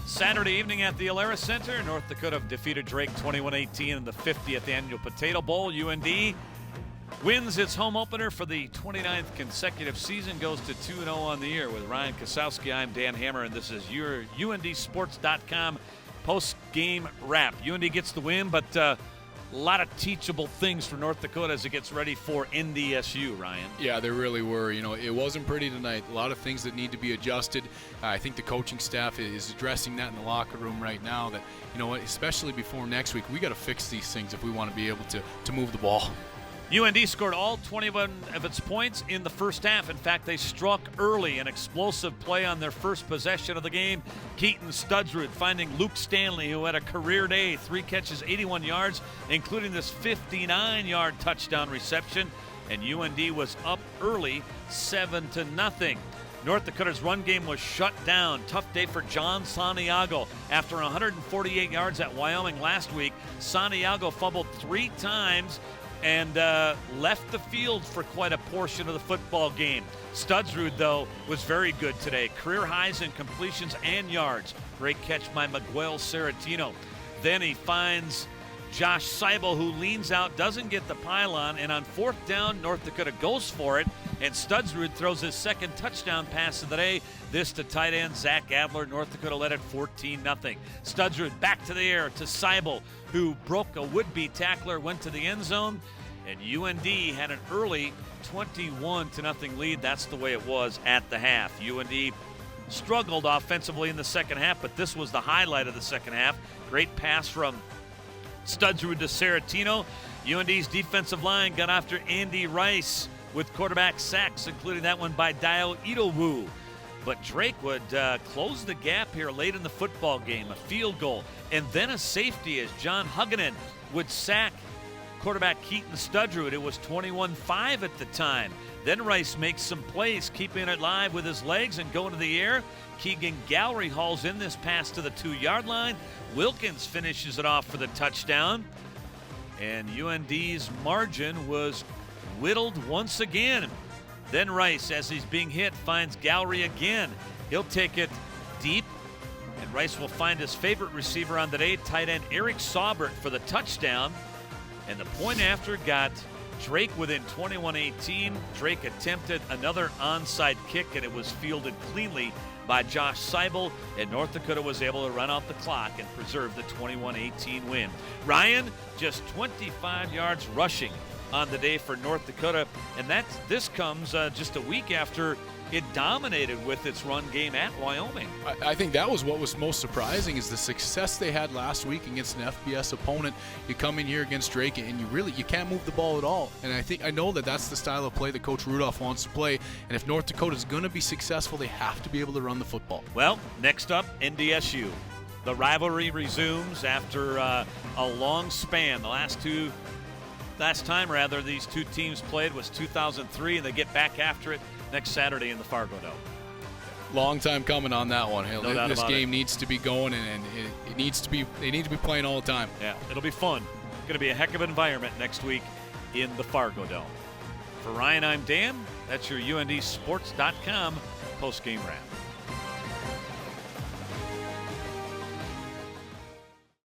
Saturday evening at the Alara Center, North Dakota defeated Drake 21-18 in the 50th Annual Potato Bowl. UND wins its home opener for the 29th consecutive season, goes to 2-0 on the year. With Ryan Kasowski, I'm Dan Hammer, and this is your UNDsports.com post-game wrap. UND gets the win, but a lot of teachable things for North Dakota as it gets ready for NDSU, Ryan. Yeah, there really were. You know, it wasn't pretty tonight. A lot of things that need to be adjusted. I think the coaching staff is addressing that in the locker room right now. That, you know what, especially before next week, we got to fix these things if we want to be able to move the ball. UND scored all 21 of its points in the first half. In fact, they struck early, an explosive play on their first possession of the game. Keaton Studsrud finding Luke Stanley, who had a career day, 3 catches, 81 yards, including this 59-yard touchdown reception. And UND was up early, 7-0. North Dakota's run game was shut down. Tough day for John Santiago. After 148 yards at Wyoming last week, Santiago fumbled 3 times and left the field for quite a portion of the football game. Studsrud, though, was very good today. Career highs in completions and yards. Great catch by Miguel Saratino. Then he finds Josh Seibel, who leans out, doesn't get the pylon, and on 4th down, North Dakota goes for it, and Studsrud throws his second touchdown pass of the day. This to tight end Zach Adler. North Dakota led it 14-0. Studsrud back to the air to Seibel, who broke a would-be tackler, went to the end zone, and UND had an early 21-0 lead. That's the way it was at the half. UND struggled offensively in the second half, but this was the highlight of the second half. Great pass from Studsrud to Saratino. UND's defensive line got after Andy Rice with quarterback sacks, including that one by Dio Idowu. But Drake would close the gap here late in the football game. A field goal and then a safety as John Hugginen would sack quarterback Keaton Studsrud. It was 21-5 at the time. Then Rice makes some plays, keeping it live with his legs and going to the air. Keegan Gallery hauls in this pass to the 2-yard line. Wilkins finishes it off for the touchdown. And UND's margin was whittled once again. Then Rice, as he's being hit, finds Gallery again. He'll take it deep, and Rice will find his favorite receiver on the day, tight end Eric Saubert, for the touchdown. And the point after got Drake within 21-18. Drake attempted another onside kick, and it was fielded cleanly by Josh Seibel, and North Dakota was able to run out the clock and preserve the 21-18 win. Ryan, just 25 yards rushing on the day for North Dakota, and this comes just a week after it dominated with its run game at Wyoming. I think that was what was most surprising, is the success they had last week against an FBS opponent. You come in here against Drake and you can't move the ball at all. And I know that that's the style of play that Coach Rudolph wants to play. And if North Dakota is going to be successful, they have to be able to run the football. Well, next up, NDSU. The rivalry resumes after a long span. The last time these two teams played was 2003, and they get back after it next Saturday in the Fargo Dome. Long time coming on that one. No doubt this about game it. needs to be going, and it needs to be. They need to be playing all the time. Yeah, it'll be fun. Going to be a heck of an environment next week in the Fargo Dome. For Ryan, I'm Dan. That's your UNDsports.com post-game wrap.